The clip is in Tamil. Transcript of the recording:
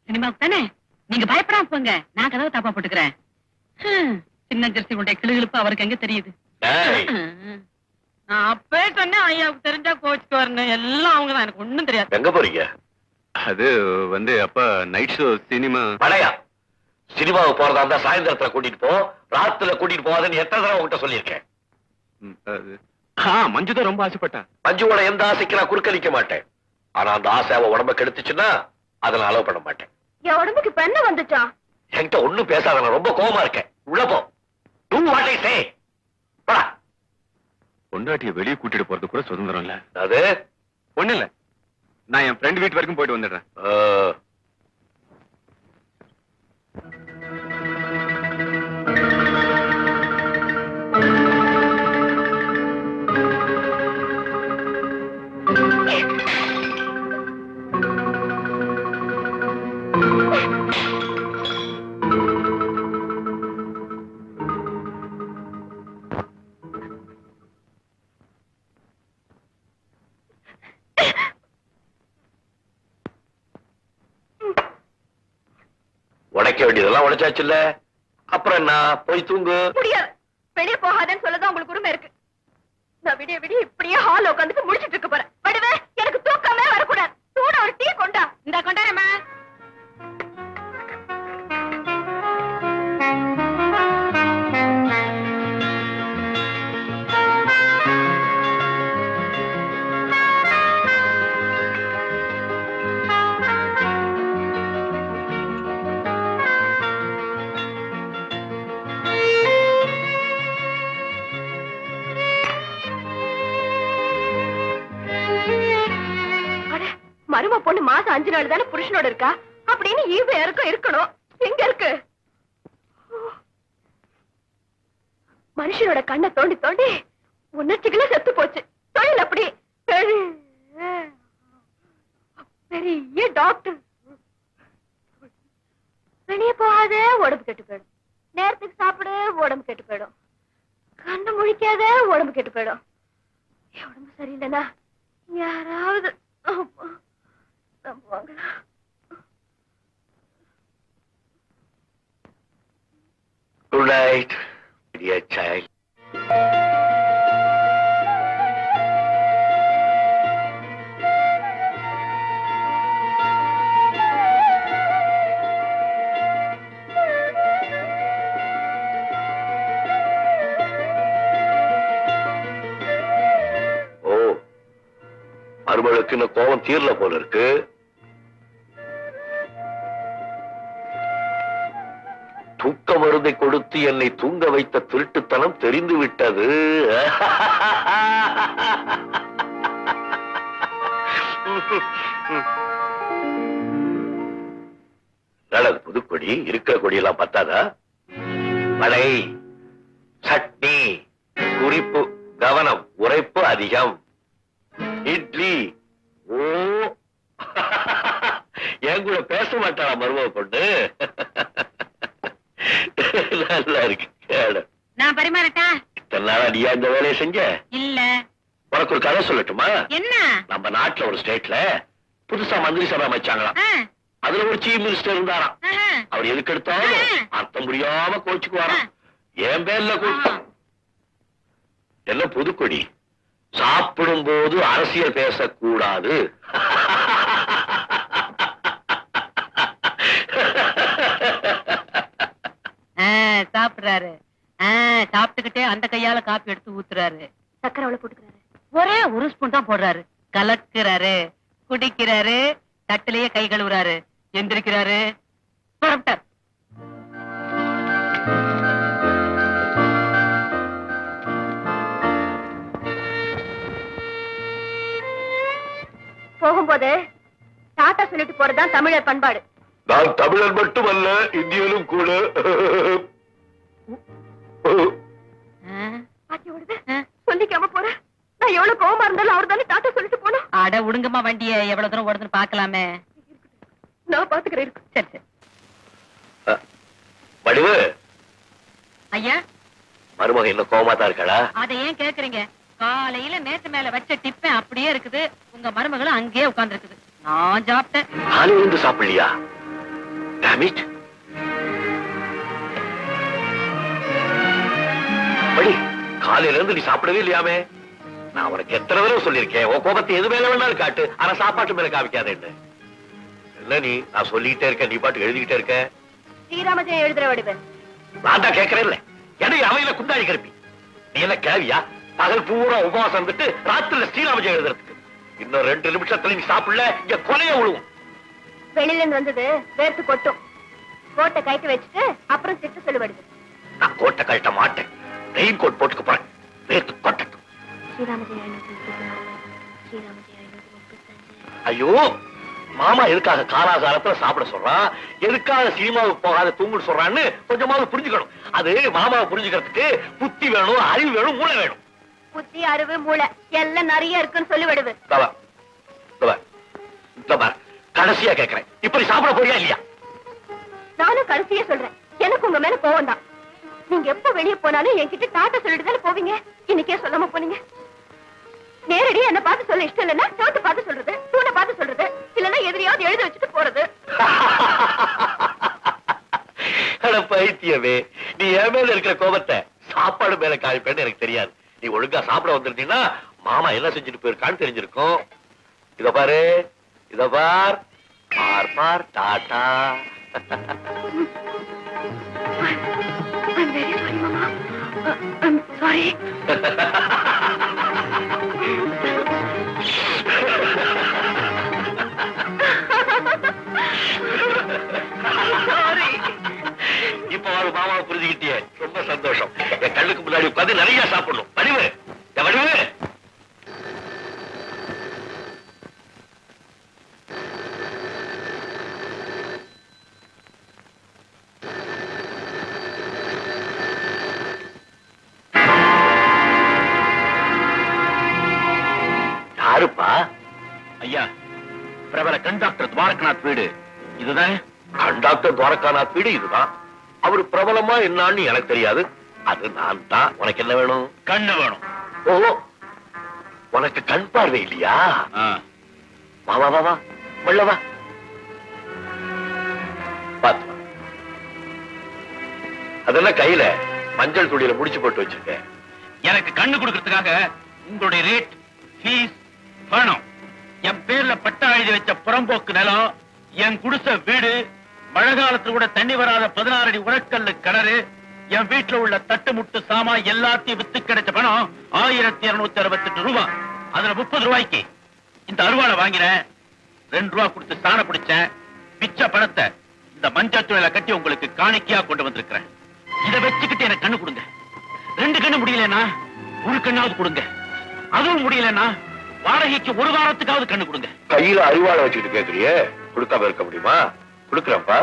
சினிமாவுக்கு தானே? நீங்க பயப்படாம போங்க, நான் கதவை தாப்பா போட்டுக்கிறேன். சின்ன ஜெர்சி உடைய கிளுகிழுப்பு அவருக்கு எங்க தெரியுது? நான் அப்பவே சொன்னேன், ஐயாவுக்கு தெரிஞ்சா கோச்சுக்கு வரணும். எல்லாம் அவங்கதான், எனக்கு ஒண்ணும் தெரியாது. எங்க போறீங்க? அது வந்து அப்பா நைட் ஷோ சினிமா. பழையா சினிமாவுக்கு போறதா இருந்தா சாயந்தரத்துல கூட்டிட்டு போ, ராத்துல கூட்டிட்டு போவாதுன்னு எத்தனை தடவை உங்ககிட்ட சொல்லியிருக்கேன். மஞ்சு தான் ரொம்ப ஆசைப்பட்டா. மஞ்சுவோட எந்த ஆசைக்கு நான் குறுக்களிக்க மாட்டேன். ஆனா அந்த ஆசை அவ உடம்ப கெடுத்துச்சுன்னா அதை நான் அலோவ் பண்ண மாட்டேன். என் உடம்புக்கு இப்ப என்ன வந்துச்சா? என்கிட்ட ஒண்ணும் பேசாத, நான் ரொம்ப கோவமா இருக்கேன். உள்ள போ. Do what I say. போடா. பொண்டாட்டிய வெளியே கூட்டிட்டு போறது கூட சுதந்திரம் இல்ல. அது ஒண்ணு இல்ல, நான் என் ஃப்ரெண்ட் வீட்டு வரைக்கும் போயிட்டு வந்துடுறேன். உடைக்க வேண்டியதெல்லாம் உடைச்சாச்சு இல்ல, அப்புறம் என்ன? போய் தூங்கு. முடியாது, வெளியே போகாதேன்னு சொல்லதான் உங்களுக்கு உரிமை இருக்கு. நான் விடிய விடிய இப்படியே ஹால் உட்காந்துட்டு முடிச்சிட்டு இருக்க போறேன். வடிவே, எனக்கு தூக்கமே வரக்கூடாது. சூட ஒரு டீ கொண்டா. இந்த கொண்டாரம்மா. மரும பொண்ணு மாசம் 5 நாள் தானே புருஷனோட இருக்கா அப்படின்னு ஈவு யாருக்கும் இருக்கணும். எங்க இருக்கு? மனுஷனோட கண்ணை தோண்டி தோண்டி உணர்ச்சிகளே செத்து போச்சு. தொழில் அப்படி. பெரிய டாக்டர். வெளியே போகாத, உடம்பு கெட்டு போயிடும். நேரத்துக்கு சாப்பிடு, உடம்பு கெட்டு போயிடும். கண்ணு முழிக்காத, உடம்பு கெட்டு போயிடும். உடம்பு சரியில்லைன்னா யாராவது Good night, dear child. மருமகளுக்கு இன்னும் கோபம் தீரல போல இருக்கு. தூக்க மருந்தை கொடுத்து என்னை தூங்க வைத்த திருட்டுத்தனம் தெரிந்து விட்டது. நல்லது, புதுக்கொடி இருக்கிற கொடியெல்லாம் பத்தாதா? வடை, சட்னி, குறிப்பு, கவனம், உரைப்பு அதிகம். இட்லி. ஓ, என் கூட பேச மாட்டாளா மருமக பொண்ணு? நல்லா இருக்கு. நான் பரிமாறட்டா? இத்தனை நாளா நீயா இந்த வேலையை செஞ்ச? இல்ல. உனக்கு ஒரு கதை சொல்லட்டுமா? என்ன? நம்ம நாட்டுல ஒரு ஸ்டேட்ல புதுசா மந்திரி சபை அமைச்சாங்களாம். அதுல ஒரு சீஃப் மினிஸ்டர் இருந்தாராம். அவர் எதுக்கு எடுத்தாலும் அர்த்தம் முடியாம கோச்சுக்குவாராம். என் பேர்ல எல்லாம் புதுக்கொடி. சாப்பிடும் போது அரசியல் பேசக்கூடாது. சாப்பிடுறாரு. சாப்பிட்டுக்கிட்டே அந்த கையால காப்பி எடுத்து ஊத்துறாரு. சக்கரை அவ்வளவு போட்டுக்கிறாரு. ஒரே ஒரு ஸ்பூன் தான் போடுறாரு. கலக்குறாரு, குடிக்கிறாரு, தட்டிலேயே கை கழுவுறாரு, எந்திரிக்கிறாரு, புறப்பட்டார். போகும்போது டாட்டா சொல்லிட்டு போறதுதான் தமிழர் பண்பாடு. நான் தமிழர் மட்டுமல்ல, இந்தியனும் கூட. சொல்லிக்காம போற. நான் எவ்வளவு கோவமா இருந்தாலும் அவர் தானே டாட்டா சொல்லிட்டு போனோம். அட உடுங்கம்மா வண்டிய, எவ்வளவு தூரம் ஓடுதுன்னு பாக்கலாமே. நான் பாத்துக்கிறேன். சரி சரி. வடிவு ஐயா, மருமக இன்னும் கோவமா தான் இருக்காளா? அதை ஏன் கேக்குறீங்க? காலையில மேத்து மேல வச்ச டிப்பன் அப்படியே இருக்குது. உங்க மருமகளும் அங்கேயே உட்கார்ந்து இருக்குது. நான் சாப்பிட்டேன். காலையில இருந்து சாப்பிடலையா? Damn it. படி, காலையில இருந்து நீ சாப்பிடவே இல்லையாமே. நான் உனக்கு எத்தனை தடவை சொல்லியிருக்கேன், உன் கோபத்தை எது மேல வேணாலும் காட்டு, ஆனா சாப்பாட்டு மேல காமிக்காதேன்னு. இல்ல நீ, நான் சொல்லிக்கிட்டே இருக்கேன், நீ பாட்டு எழுதிக்கிட்டே இருக்க. ஸ்ரீராமஜெயம் எழுதுற வடிவன். நான் தான் கேட்கறேன் இல்ல, என்னை அவையில குந்தாடி கருப்பி. நீ என்ன கேவியா? பகல் பூரா உபவாசம் இருந்துட்டு ராத்திரில ஸ்ரீராமஜெயம் எழுதுறதுக்கு. இன்னும் 2 நிமிஷத்துல நீ சாப்பிடல, இங்க கொலைய விழுவும். வெளியில இருந்து வந்தது வேர்த்து கொட்டும். கோட்டை கைட்டு வச்சுட்டு அப்புறம் திட்டு சொல்லுவடுது. நான் கோட்டை கழட்ட மாட்டேன், ரெயின் கோட் போட்டுக்க போறேன், வேர்த்து கொட்டட்டும். ஸ்ரீராமஜெயம் ஐயோ, மாமா எதுக்காக காலாகாலத்துல சாப்பிட சொல்றான், எதுக்காக சினிமாவுக்கு போகாத தூங்குன்னு சொல்றான்னு கொஞ்சமாவது புரிஞ்சுக்கணும். அது மாமாவை புரிஞ்சுக்கிறதுக்கு புத்தி வேணும், அறிவு வேணும், மூளை வேணும். புத்தி, அறிவு, மூளை எல்லாம் நிறைய இருக்குன்னு சொல்லிவிடுது. கடைசியா கேட்கிறேன், இப்படி சாப்பிட போறியா இல்லையா? நானும் கடைசியா சொல்றேன், எனக்கு உங்க மேல கோவம் தான். நீங்க எப்ப வெளியே போனாலும் என்கிட்ட டாட்டா சொல்லிட்டு தானே போவீங்க. இன்னைக்கே சொல்லாம போனீங்க. நேரடியா என்ன பார்த்து சொல்ல இஷ்டம் இல்லைன்னா சோத்து பார்த்து சொல்றது, தூணை பார்த்து சொல்றது, இல்லன்னா எதிரியாவது எழுத வச்சுட்டு போறது. பைத்தியமே, நீ என் மேல இருக்கிற கோபத்தை சாப்பாடு மேல காய்ப்பேன்னு எனக்கு தெரியாது. நீ ஒழுங்கா சாப்பிட வந்திருந்தீங்கன்னா மாமா என்ன செஞ்சுட்டு போயிருக்கான்னு தெரிஞ்சிருக்கும். இத பாரு, இத பார், பார் பார், tata. I'm very sorry, Mama. I'm sorry. இப்ப ஒரு மாமாவை புரிஞ்சுக்கிட்டியே, ரொம்ப சந்தோஷம். என் கண்ணுக்கு முன்னாடி உட்காந்து நிறைய சாப்பிடணும். வடிவு, வடிவு. யாருப்பா? ஐயா, பிரபல கண்டாக்டர் துவாரகநாத் வீடு இதுதானே? கண்டாக்டர் துவாரகாநாத் வீடு இதுதான். அவரு பிரபலமா என்னான்னு எனக்கு தெரியாது, அது நான் தான். உனக்கு என்ன வேணும்? கண்ணு வேணும். ஓ, உனக்கு கண் பார்வை இல்லையா? வா வா வா வா, உள்ள வா. பாத்து வா. அதெல்லாம் கையில மஞ்சள் துணியில முடிச்சு போட்டு வச்சிருக்கேன். எனக்கு கண்ணு கொடுக்கறதுக்காக உங்களுடைய ரேட், ஃபீஸ், பணம், என் பேர்ல பட்டா எழுதி வச்ச புறம்போக்கு நிலம், என் குடிசை வீடு, மழை காலத்துல கூட தண்ணி வராத 16 அடி உரக்கல்லு கிணறு, என் வீட்டுல உள்ள தட்டு முட்டு சாமா எல்லாத்தையும் வித்து கிடைச்ச பணம் 1268 ரூபாய். அதுல 30 ரூபாய்க்கு இந்த அருவாளை வாங்கினேன், 2 ரூபாய் கொடுத்து சாண பிடிச்சேன். மிச்ச பணத்தை இந்த மஞ்சள் துணியில கட்டி உங்களுக்கு காணிக்கையா கொண்டு வந்திருக்கிறேன். இதை வச்சுக்கிட்டு எனக்கு கண்ணு கொடுங்க. 2 கண்ணு முடியலன்னா 1 கண்ணாவது கொடுங்க. அதுவும் முடியலன்னா வாடகைக்கு 1 வாரத்துக்காவது கண்ணு கொடுங்க. கையில அறிவாளை வச்சுக்கிட்டு கேக்குறியே, கொடுக்காம இருக்க முடியுமா? கொடுக்குறேன்ப்பா.